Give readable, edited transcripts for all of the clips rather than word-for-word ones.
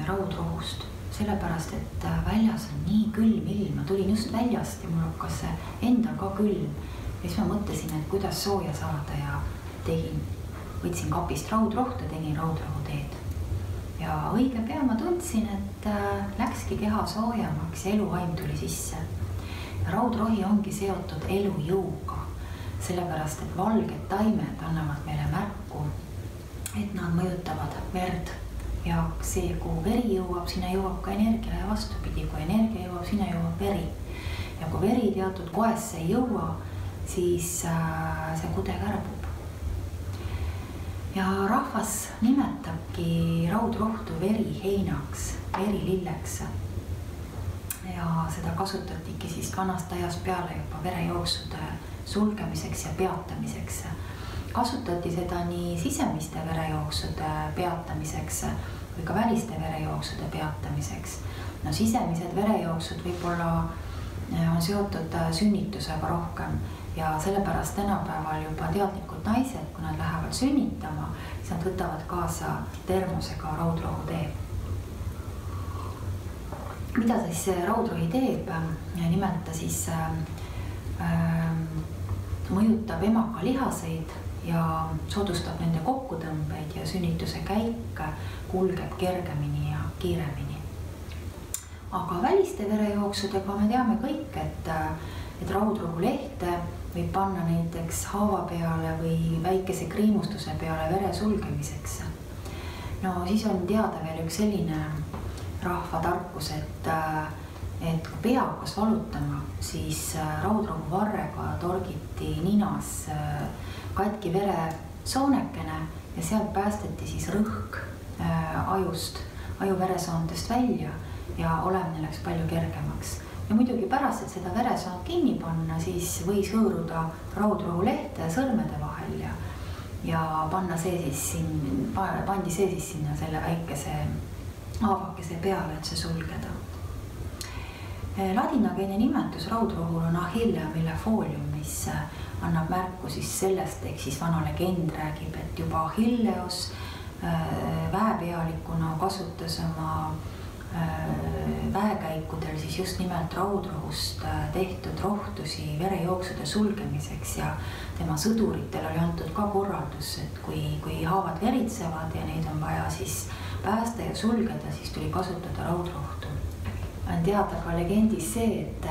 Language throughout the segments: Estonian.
raudrohust, sellepärast, et väljas on nii külm ilm. Ma tulin just väljast ja mul hakkas endal ka külm. Ja siis ma mõtlesin, et kuidas sooja saada ja võtsin kapist raudrohtu ja tegin raudrohuteed. Ja õige pea ma tundsin, et läkski keha soojamaks ja eluvaim tuli sisse. Ja raudrohi ongi seotud elujõuga, sellepärast, et valged taimed annavad meile märku, et nad mõjutavad verd. Ja see, kuhu veri jõuab, sinna jõuab ka energia ja vastupidi. Kui energia jõuab, sinna jõuab veri. Ja kui veri teatud koesse ei jõua, siis see kude kärbub. Ja rahvas nimetabki raudrohtu veriheinaks, verililleks. Ja seda kasutatigi siis vanast ajast peale juba verejooksude sulgemiseks ja peatamiseks. Kasutati seda nii sisemiste verejooksude peatamiseks või ka väliste verejooksude peatamiseks. No sisemised verejooksud võib-olla on seotud sünnitusega rohkem ja sellepärast tänapäeval juba teadlikud naised, kui nad lähevad sünnitama, siis nad võtavad kaasa termosega raudrohutee. Mida siis raudrohi teeb? Nimelt ta siis mõjutab emaka lihaseid ja soodustab nende kokkutõmbeid ja sünnituse käik kulgeb kergemini ja kiiremini. Aga väliste verejooksudega me teame kõik, et raudrohulehte võib panna näiteks haava peale või väikese kriimustuse peale vere sulgemiseks. No siis on teada veel üks selline rahvatarkus, et kui pea hakkas valutama, siis raudrohu varrega torgiti ninas katki vere soonekene ja sealt päästeti siis rõhk ajuveresoontest välja ja olemine läks palju kergemaks. Ja muidugi pärast, et seda veresoont kinni panna, siis võis hõõruda raudrohulehte sõrmede vahel ja pandi see siis sinna selle väikese haavakese peale, et see sulgeda. Ladinakeelne nimetus raudrohul on Achilleumile folium, mis annab märku siis sellest, ehk siis vana legend räägib, et juba Achilleus väepealikuna kasutas oma väekäikudel siis just nimelt raudrohust tehtud rohtusi verejooksude sulgemiseks ja tema sõduritel oli antud ka korraldus, et kui haavad veritsevad ja neid on vaja siis päästa ja sulgeda, siis tuli kasutada raudrohtu. On teada ka legendis see, et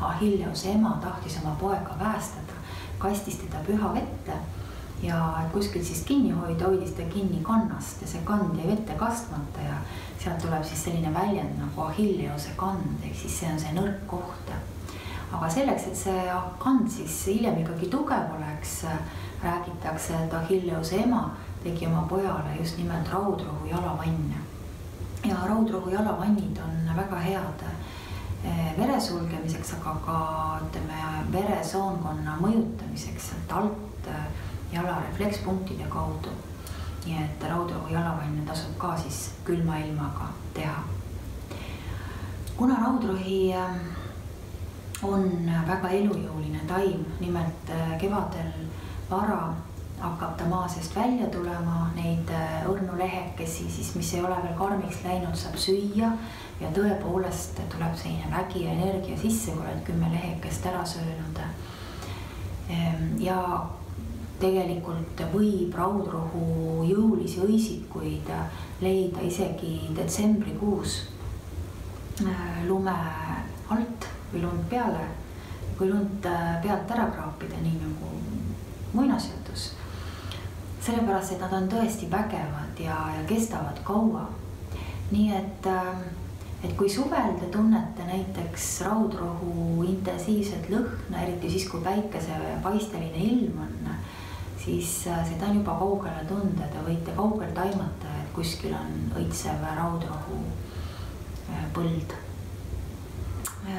Achilleuse ema tahtis oma poega päästada, kastis teda püha vette ja kuskil siis kinni hoidis ta kinni kannast ja see kand jäi vette kastmata ja sealt tuleb siis selline väljend nagu Achilleuse kand, ehk siis see on see nõrk koht. Aga selleks, et see kand siis hiljem ikkagi tugev oleks, räägitakse, et Achilleuse ema tegi oma pojale just nimelt raudrohu jalavanne. Ja raudrohu jalavannid on väga head vere sulgemiseks, aga ka veresoonkonna mõjutamiseks alt jala reflekspunktide kaudu. Nii et raudrohu jalavanne tasub ka siis külma ilmaga teha. Kuna raudrohi on väga elujõuline taim, nimelt kevadel vara hakkab ta maa seest välja tulema, neid õrnu lehekesi, siis mis ei ole veel karmiks läinud, saab süüa ja tõepoolest tuleb selline vägi ja energia sisse, kui oled 10 lehekest ära söönud. Ja tegelikult võib raudrohu jõulisi õisikuid leida isegi detsembrikuus lume alt või lund peale, kui lund pealt ära kraapida, nii nagu muinasjutus. Sellepärast, et nad on tõesti vägevad ja kestavad kaua. Nii et kui suvel te tunnete näiteks raudrohu intensiivset lõhna, eriti siis, kui päikese paisteline ilm on, siis seda on juba kaugele tunda, te võite kaugel taimata, et kuskil on õitsev raudrohu põld.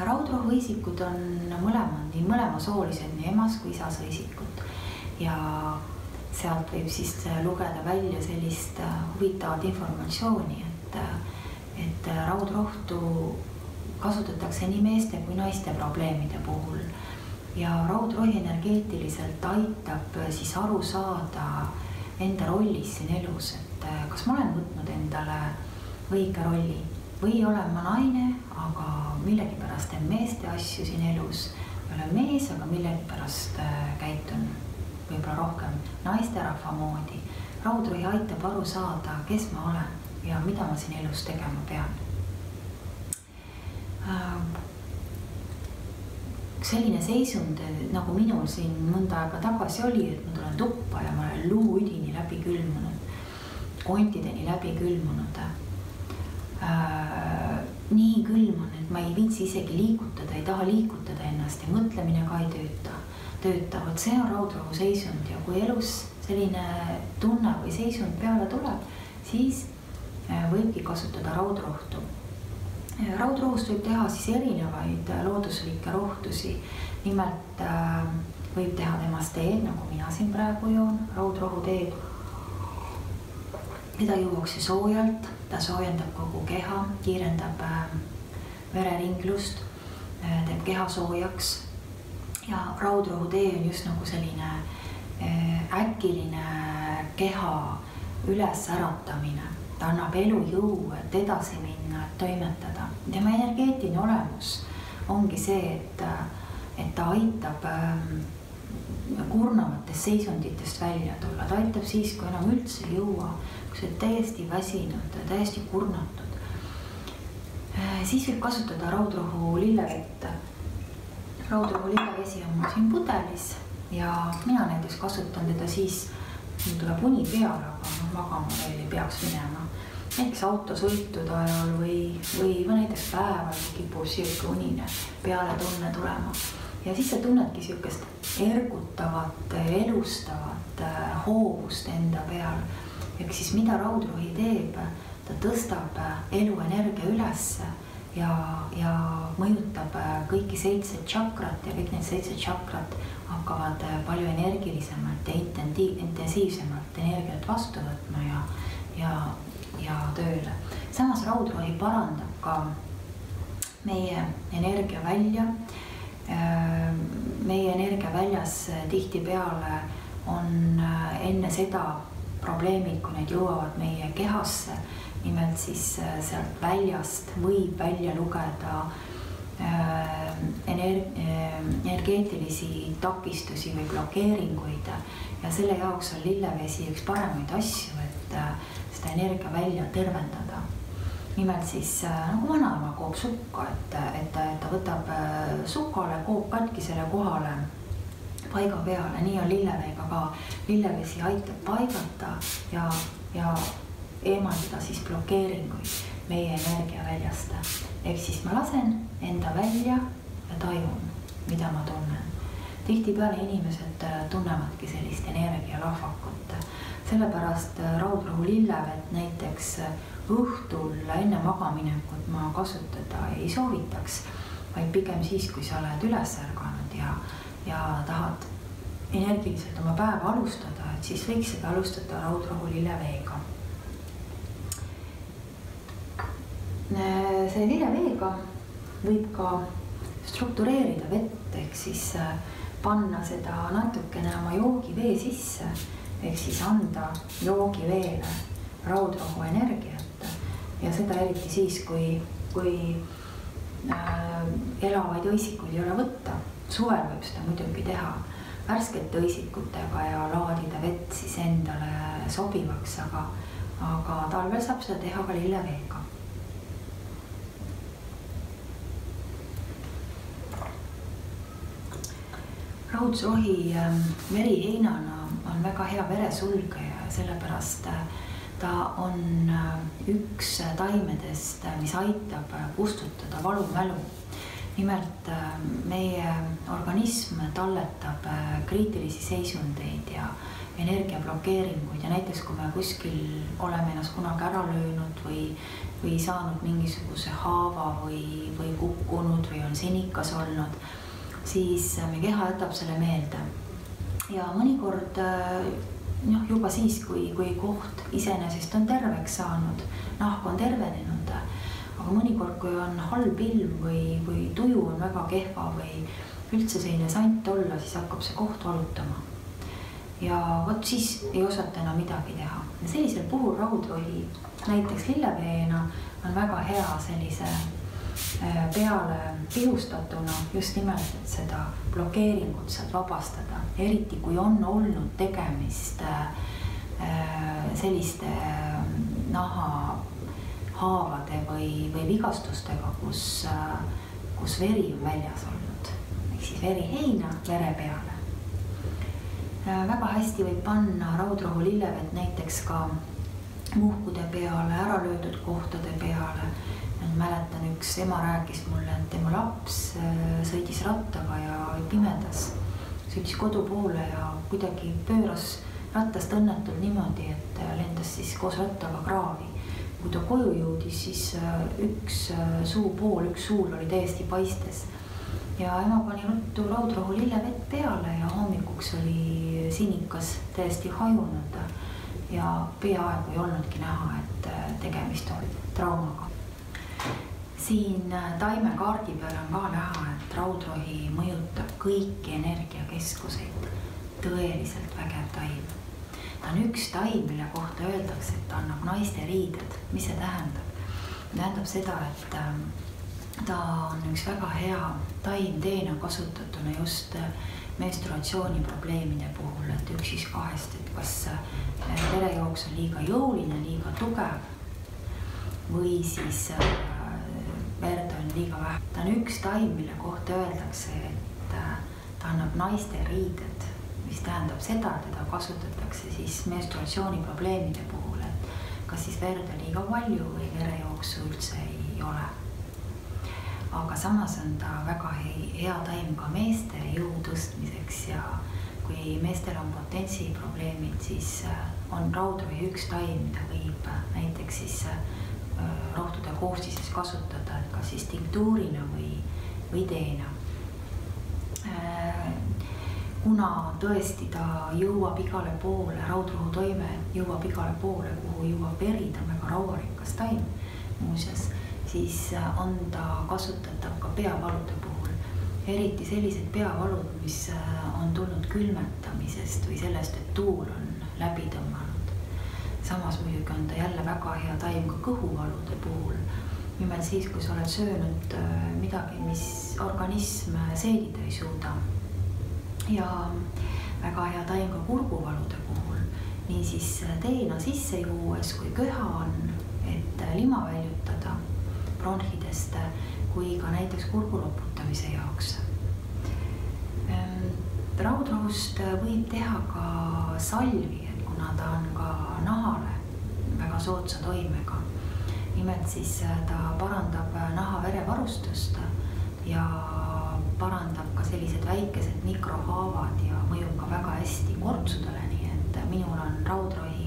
Raudrohu õisikud on mõlema soolised, nii emas kui isas õisikud ja sealt võib siis lugeda välja sellist huvitavat informatsiooni, et raudrohtu kasutatakse nii meeste kui naiste probleemide puhul ja raudrohi energeetiliselt aitab siis aru saada enda rollis siin elus, et kas ma olen võtnud endale õige rolli või olen ma naine, aga millegipärast teen meeste asju siin elus. Olen mees, aga millegipärast käitun võib-olla rohkem naisterahva moodi. Raudrohi aitab aru saada, kes ma olen ja mida ma siin elus tegema pean. Selline seisund, nagu minul siin mõnda aega tagasi oli, et ma tulen tuppa ja ma olen luuüdini läbi külmunud, kontideni läbi külmunud. Nii külm on, et ma ei viitsi isegi liikutada, ei taha liikutada ennast ja mõtlemine ka ei tööta. Vot see on raudrohu seisund ja kui elus selline tunne või seisund peale tuleb, siis võibki kasutada raudrohtu. Raudrohust võib teha siis erinevaid looduslikke rohtusi. Nimelt võib teha temast teed, nagu mina siin praegu joon, raudrohu teed. Teda juuakse soojalt, ta soojendab kogu keha, kiirendab vereringlust, teeb keha soojaks. Ja raudrohu tee on just nagu selline äkiline keha üles äratamine. Ta annab elujõu, et edasi minna, et toimetada. Tema energeetiline olemus ongi see, et ta aitab kurnavatest seisunditest välja tulla. Ta aitab siis, kui enam üldse ei jõua, kui sa oled täiesti väsinud, täiesti kurnatud. Siis võib kasutada raudrohu lillevett. Raudrohu lillevesi on mul siin pudelis ja mina näiteks kasutan teda siis, mul tuleb uni peale, aga magama veel ei peaks minema. Näiteks autosõitude ajal või näiteks päeval, kui kipub siuke unine peale tunne tulema. Ja siis sa tunnedki siukest ergutavat, elustavat hoovust enda peal. Ja siis mida raudrohi teeb, ta tõstab eluenergia ülesse ja mõjutab kõiki 7 tšakrat ja kõik need 7 tšakrat hakkavad palju energilisemalt ja intensiivsemalt energiat vastu võtma ja tööle. Samas raudrohi parandab ka meie energia välja. Meie energia väljas tihtipeale on enne seda probleemid, kui need jõuavad meie kehasse. Nimelt siis sealt väljast võib välja lugeda energeetilisi takistusi või blokeeringuid ja selle jaoks on lillevesi üks paremaid asju, et seda energia välja tervendada. Nimelt siis nagu vanaema koob sukka, et ta võtab sukale, koob katkisele kohale paiga peale, nii on lilleveega ka. Lillevesi aitab paigata ja eemaldada siis blokeeringuid meie energia väljast. Ehk siis ma lasen enda välja ja tajun, mida ma tunnen. Tihtipeale inimesed tunnevadki sellist energia lahvakut. Sellepärast raudrohu lillevett näiteks õhtul enne magaminekut ma kasutada ei soovitaks, vaid pigem siis, kui sa oled üles ärganud ja tahad energiliselt oma päeva alustada, et siis võiks seda alustada raudrohu lilleveega. See lilleveega võib ka struktureerida vett, ehk siis panna seda natukene oma joogivee sisse, ehk siis anda joogiveele raudrohu energiat ja seda eriti siis, kui elavaid õisikuid ei ole võtta. Suvel võib seda muidugi teha värskete õisikutega ja laadida vett siis endale sobivaks, aga talvel saab seda teha ka lilleveega. Raudrohi veriheinana on väga hea veresulgeja ja sellepärast ta on üks taimedest, mis aitab kustutada valumälu. Nimelt meie organism talletab kriitilisi seisundeid ja energiablokeeringuid ja näiteks kui me kuskil oleme ennast kunagi ära löönud või saanud mingisuguse haava või kukkunud või on sinikas olnud, siis meie keha jätab selle meelde. Ja mõnikord juba siis, kui koht iseenesest on terveks saanud, nahk on tervenenud, aga mõnikord, kui on halb ilm või tuju on väga kehva või üldse selline sant olla, siis hakkab see koht valutama. Ja vot siis ei osata enam midagi teha. Ja sellisel puhul raudrohi näiteks lilleveena on väga hea sellise peale pihustatuna just nimelt, et seda blokeeringut saad vabastada. Eriti kui on olnud tegemist selliste nahahaavade või vigastustega, kus veri on väljas olnud. Ehk siis veriheina vere peale. Väga hästi võib panna raudrohu lillevett näiteks ka muhkude peale, ära löödud kohtade peale. Mäletan, üks ema rääkis mulle, et tema laps sõidis rattaga ja pimedas. Sõidis kodu poole ja kuidagi pööras rattast õnnetult niimoodi, et lendas siis koos rattaga kraavi. Kui ta koju jõudis, siis üks suul oli täiesti paistes. Ja ema pani ruttu raudrohu lillevett peale ja hommikuks oli sinikas täiesti hajunud ja peaaegu ei olnudki näha, et tegemist on traumaga. Siin taimekaardi peal on ka näha, et raudrohi mõjutab kõiki energiakeskuseid. Tõeliselt vägev taim. Ta on üks taim, mille kohta öeldakse, et ta annab naiste riided. Mis see tähendab? Tähendab seda, et ta on üks väga hea taim teena kasutatuna just menstruatsiooni probleemide puhul, et üks siis kahest, et kas verejooks on liiga jõuline, liiga tugev või siis verd on liiga vähe. Ta on üks taim, mille kohta öeldakse, et ta annab naiste riided, mis tähendab seda, et teda kasutatakse siis menstruatsiooni probleemide puhul, et kas siis verd on liiga palju või verejooksu üldse ei ole. Aga samas on ta väga hea taim ka meeste jõu tõstmiseks ja kui meestel on potentsi probleemid, siis on raudrohi üks taim, mida võib näiteks siis rohtude koostises kasutada, et kas siis tinktuurina või teena. Kuna tõesti ta jõuab igale poole, raudrohu toime jõuab igale poole, kuhu jõuab veri, ta on väga rauarikas taim muuseas, siis on ta kasutatav ka peavalude puhul. Eriti sellised peavalud, mis on tulnud külmetamisest või sellest, et tuul on läbi tõmmanud. Samas muidugi on ta jälle väga hea taim ka kõhuvalude puhul. Nimelt siis, kui sa oled söönud midagi, mis organism seedida ei suuda. Ja väga hea taim ka kurguvalude puhul. Nii siis teena sisse juues, kui köha on, et lima väljutada bronhidest, kui ka näiteks kurgu loputamise jaoks. Raudrohust võib teha ka salvi, kuna ta on ka nahale väga soodsa toimega. Nimelt siis ta parandab naha verevarustust ja parandab ka sellised väikesed mikrohaavad ja mõjub ka väga hästi kortsudele, nii et minul on raudrohi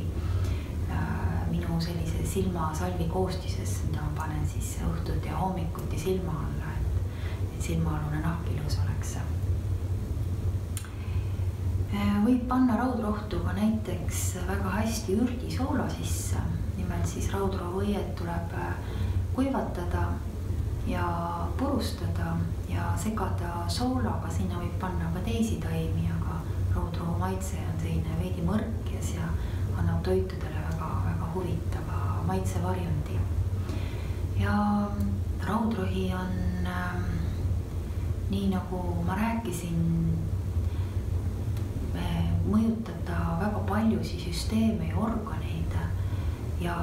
minu sellise silmasalvi koostises, mida ma panen siis õhtut ja hommikuti silma alla, et silmaalune nahk ilus oleks. Võib panna raudrohtu ka näiteks väga hästi ürdisoola sisse. Nimelt siis raudrohuõied tuleb kuivatada ja purustada ja segada soolaga. Sinna võib panna ka teisi taimi, aga raudrohu maitse on selline veidi mõrkjas ja annab toitudele väga huvitava maitsevarjundi. Ja raudrohi on nii nagu ma rääkisin, mõjutab ta väga paljusi süsteeme ja organeid ja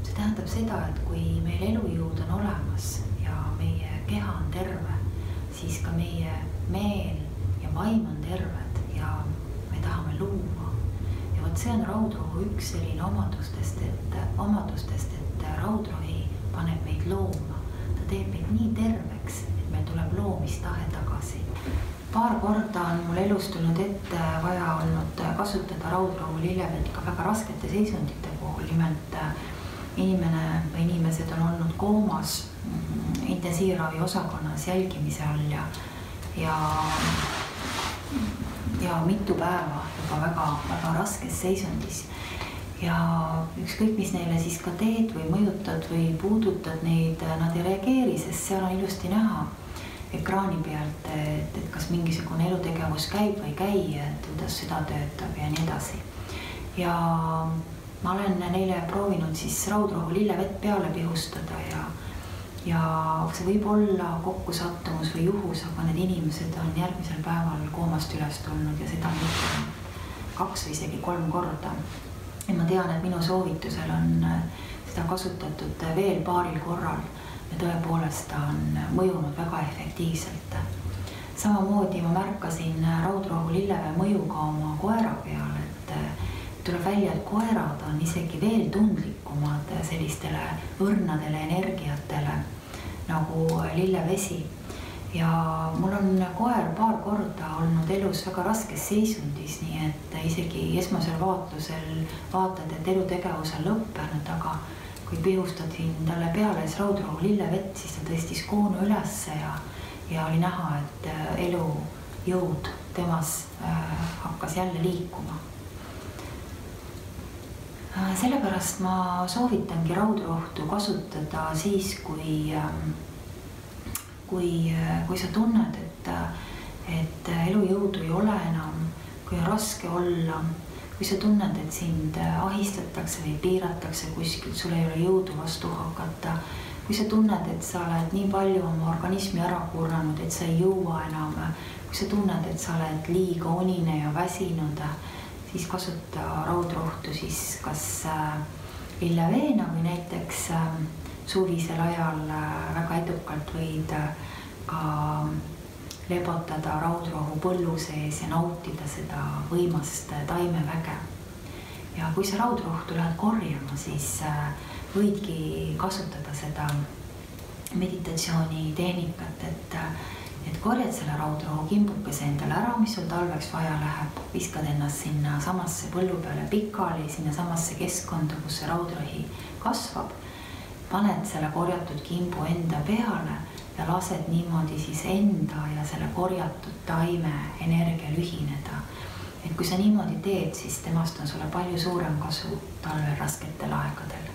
see tähendab seda, et kui meil elujõud on olemas ja meie keha on terve, siis ka meie meel ja vaim on terved ja me tahame luua. Ja võt see on raudrohu üks selline omadustest, et raudrohi paneb meid looma. Ta teeb meid nii terveks, et meil tuleb loomistahe tagasi. Paar korda on mul elus tulnud ette vaja olnud kasutada raudrohu lillevett ka väga raskete seisundite puhul. Nimelt inimesed on olnud koomas intensiivravi osakonnas jälgimise all ja mitu päeva juba väga raskes seisundis. Ja ükskõik, mis neile siis ka teed või mõjutad või puudutad neid, nad ei reageeri, sest seal on ilusti näha ekraani pealt, et kas mingisugune elutegevus käib või käi, et kuidas süda töötab ja nii edasi. Ja ma olen neile proovinud siis raudrohu lillevett peale pihustada ja see võib olla kokkusattumus või juhus, aga need inimesed on järgmisel päeval koomast üles tulnud ja seda mitte 2 või isegi 3 korda. Ja ma tean, et minu soovitusel on seda kasutatud veel paaril korral ja tõepoolest ta on mõjunud väga efektiivselt. Samamoodi ma märkasin raudrohu lillevee mõju ka oma koera peale, tuleb välja, et koerad on isegi veel tundlikumad sellistele õrnadele energiatele nagu lillevesi. Ja mul on koer paar korda olnud elus väga raskes seisundis, nii et isegi esmasel vaatlusel vaatad, et elutegevus on lõppenud, aga kui pihustadin talle peale raudrohu lillevett, siis ta tõstis koonu ülesse ja oli näha, et elujõud temas hakkas jälle liikuma. Sellepärast ma soovitangi raudrohtu kasutada siis, kui sa tunned, et elujõudu ei ole enam, kui on raske olla, kui sa tunned, et sind ahistatakse või piiratakse kuskilt, sul ei ole jõudu vastu hakata, kui sa tunned, et sa oled nii palju oma organismi ära kurnanud, et sa ei jõua enam, kui sa tunned, et sa oled liiga unine ja väsinud, siis kasuta raudrohtu siis kas lilleveena või näiteks suvisel ajal väga edukalt võid ka lebotada raudrohu põllu sees ja nautida seda võimast taimeväge. Ja kui sa raudrohtu lähed korjama, siis võidki kasutada seda meditatsiooni tehnikat, et korjad selle raudrohu kimbukese endale ära, mis sul talveks vaja läheb, viskad ennast sinna samasse põllu peale pikali, sinna samasse keskkonda, kus see raudrohi kasvab, paned selle korjatud kimbu enda peale ja lased niimoodi siis enda ja selle korjatud taime energial ühineda. Et kui sa niimoodi teed, siis temast on sulle palju suurem kasu talvel rasketel aegadel.